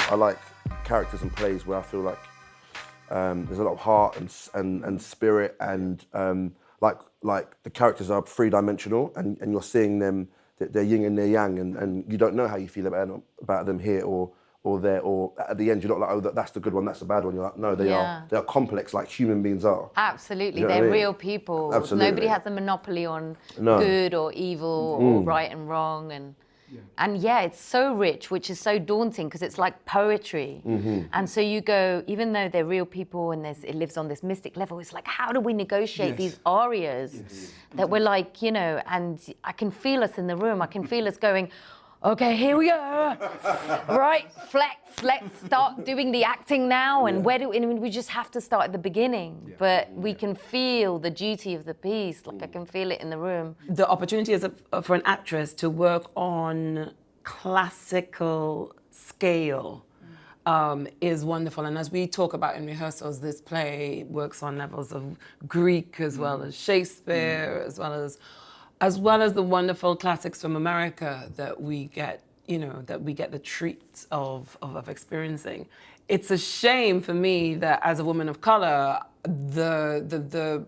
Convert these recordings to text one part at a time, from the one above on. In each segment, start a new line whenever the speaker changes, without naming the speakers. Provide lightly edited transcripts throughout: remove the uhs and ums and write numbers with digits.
I like characters and plays where I feel like there's a lot of heart and spirit, and like the characters are three-dimensional, and you're seeing them, they're yin and they're yang, and you don't know how you feel about them here or there, or at the end you're not like, oh, that's the good one, that's the bad one. You're like, no, they are complex like human beings are.
Absolutely,
You know
they're
what I mean?
real people.
Absolutely.
Nobody has a monopoly on
No.
good or evil or right and wrong, and yeah, it's so rich, which is so daunting because it's like poetry. And so you go, even though they're real people and it lives on this mystic level, it's like, how do we negotiate these arias that we're like, you know, and I can feel us in the room. I can feel us going, okay, here we go. Right, flex, let's start doing the acting now. And we just have to start at the beginning. But we can feel the duty of the piece. Like I can feel it in the room.
The opportunity is for an actress to work on classical scale is wonderful. And as we talk about in rehearsals, this play works on levels of Greek as well as Shakespeare, as well as the wonderful classics from America that we get, you know, that we get the treat of experiencing. It's a shame for me that as a woman of color, the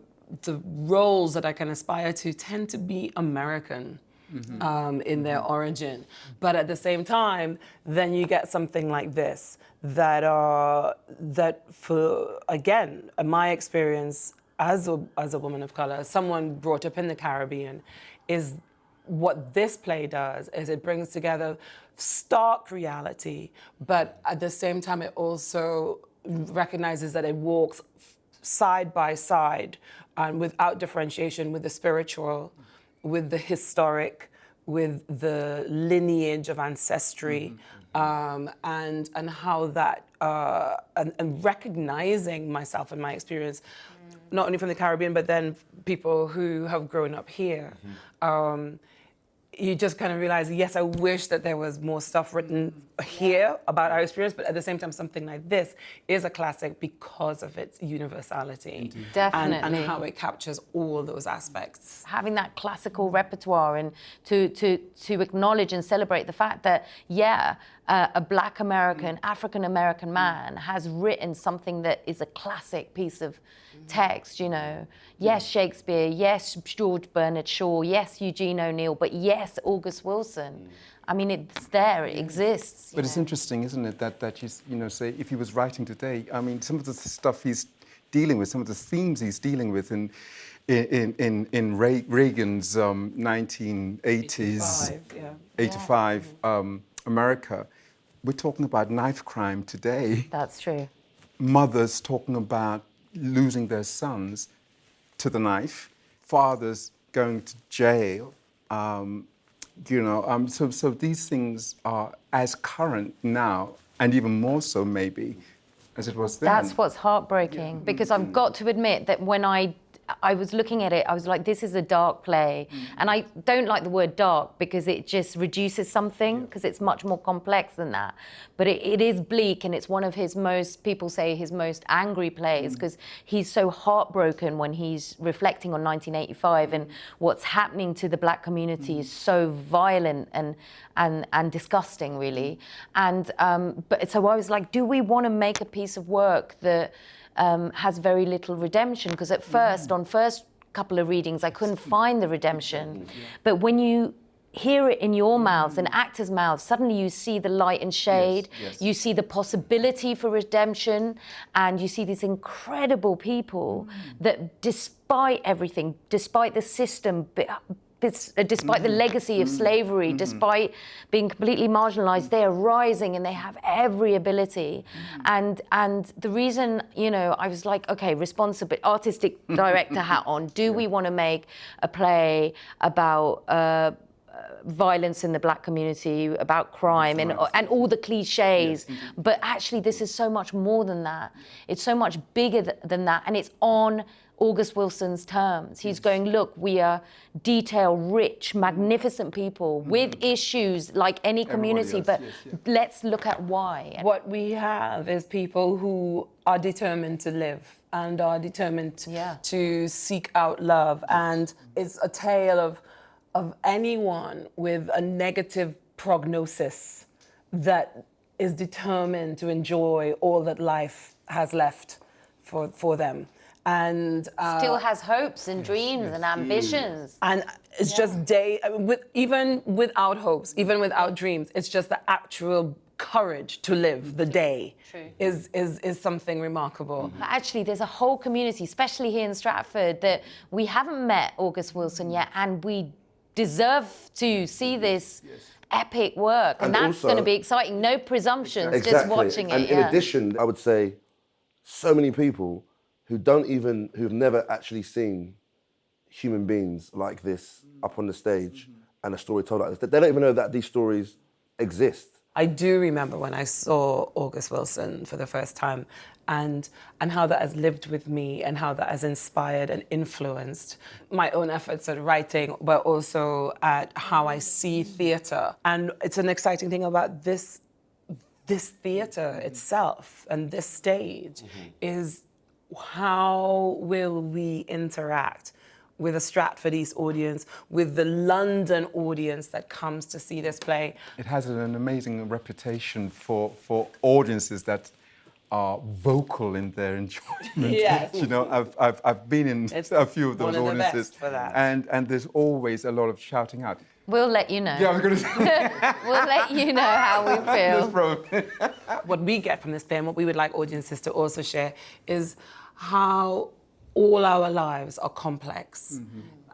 roles that I can aspire to tend to be American in their origin. But at the same time, then you get something like this that for, again, my experience as a woman of color, someone brought up in the Caribbean, is what this play does is it brings together stark reality, but at the same time it also recognizes that it walks side by side and without differentiation with the spiritual, with the historic, with the lineage of ancestry, and how that, and recognizing myself and my experience, not only from the Caribbean, but then people who have grown up here. You just kind of realize, yes, I wish that there was more stuff written here about our experience, but at the same time, something like this is a classic because of its universality.
Definitely.
And how it captures all those aspects.
Having that classical repertoire and to acknowledge and celebrate the fact that, a Black American, African American man has written something that is a classic piece of text, you know. Yes, Shakespeare, yes, George Bernard Shaw, yes, Eugene O'Neill, but yes, August Wilson. I mean, it's there, it exists.
But it's interesting, isn't it, that you know, say, if he was writing today, I mean, some of the stuff he's dealing with, some of the themes he's dealing with in Reagan's 1980s, 85 America, we're talking about knife crime today.
That's true.
Mothers talking about losing their sons to the knife, fathers going to jail, you know, so these things are as current now, and even more so maybe, as it was then.
That's what's heartbreaking, because I've got to admit that when I was looking at it, I was like, this is a dark play. And I don't like the word dark because it just reduces something, because it's much more complex than that. But it is bleak, and it's one of his most, people say, his most angry plays, because he's so heartbroken when he's reflecting on 1985, and what's happening to the Black community is so violent and disgusting, really. And but so I was like, do we want to make a piece of work that has very little redemption? Because at first, on first couple of readings, I couldn't find the redemption. But when you hear it in your mouth, an actor's mouth, suddenly you see the light and shade, you see the possibility for redemption, and you see these incredible people that despite everything, despite the system, despite the legacy of slavery, despite being completely marginalized, they are rising and they have every ability. And the reason, you know, I was like, okay, responsible artistic director hat on, do we want to make a play about violence in the Black community, about crime, and all the cliches, but actually this is so much more than that. It's so much bigger than that, and it's on August Wilson's terms. He's going, look, we are detail-rich, magnificent people with issues like any community, but let's look at why.
What we have is people who are determined to live and are determined to seek out love. And it's a tale of anyone with a negative prognosis that is determined to enjoy all that life has left for them. And
Still has hopes and dreams and ambitions.
and it's just even without hopes, even without dreams, it's just the actual courage to live the day is something remarkable.
But actually, there's a whole community, especially here in Stratford, that we haven't met August Wilson yet, and we deserve to see this epic work, and that's
also,
going to be exciting. No presumptions,
exactly.
just watching it.
And in addition, I would say, so many people who've never actually seen human beings like this up on the stage and a story told like this, they don't even know that these stories exist.
I do remember when I saw August Wilson for the first time, and how that has lived with me, and how that has inspired and influenced my own efforts at writing, but also at how I see theatre. And it's an exciting thing about this theatre itself and this stage is how will we interact with a Stratford East audience, with the London audience that comes to see this play.
It has an amazing reputation for audiences that are vocal in their enjoyment.
Yes.
You know, I've been in a few of those
one of the
audiences,
best for that.
and there's always a lot of shouting out.
We'll let you know.
Yeah, I was going to say.
We'll let you know how we feel.
What we get from this play, and what we would like audiences to also share, is how all our lives are complex.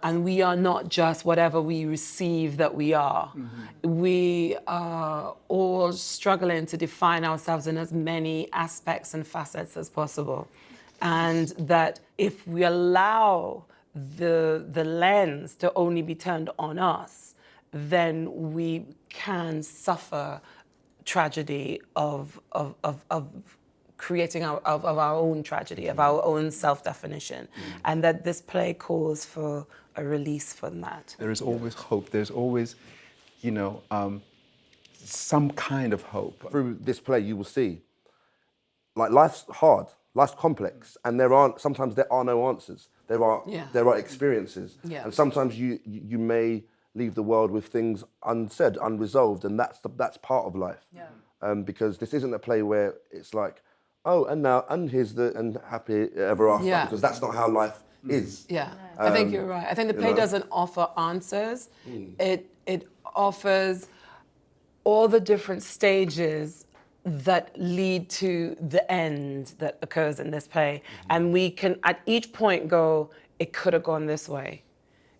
And we are not just whatever we receive that we are. We are all struggling to define ourselves in as many aspects and facets as possible. And that if we allow the lens to only be turned on us, then we can suffer tragedy of creating of our own tragedy, of our own self-definition, and that this play calls for a release from that.
There is always hope. There's always, you know, some kind of hope.
Through this play, you will see, like, life's hard, life's complex, and sometimes there are no answers. There are experiences, and sometimes you may leave the world with things unsaid, unresolved, and that's part of life. Because this isn't a play where it's like, oh, and here's and happy ever after, because that's not how life is.
I think you're right. I think the play doesn't offer answers. It offers all the different stages that lead to the end that occurs in this play. And we can, at each point, go, it could have gone this way.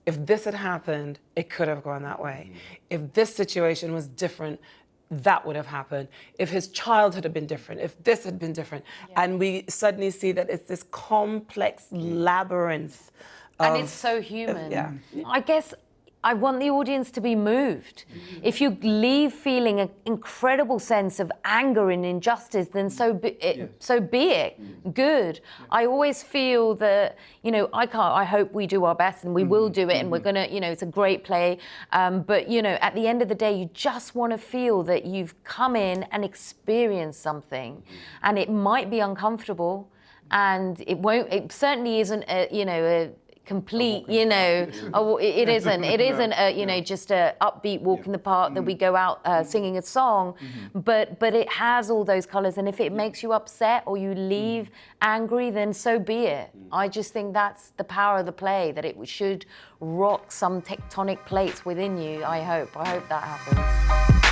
If this had happened, it could have gone that way. If this situation was different, that would have happened. If his childhood had been different, if this had been different. And we suddenly see that it's this complex labyrinth.
And it's so human. I guess I want the audience to be moved. If you leave feeling an incredible sense of anger and injustice, then so be it. Good. I always feel that, you know, I hope we do our best, and we will do it, and we're gonna, you know, it's a great play. But, you know, at the end of the day, you just want to feel that you've come in and experienced something. And it might be uncomfortable, and it certainly isn't a complete, you know, it isn't you know, just a upbeat walk in the park that we go out singing a song, but it has all those colours, and if it makes you upset or you leave angry, then so be it. I just think that's the power of the play, that it should rock some tectonic plates within you. I hope that happens.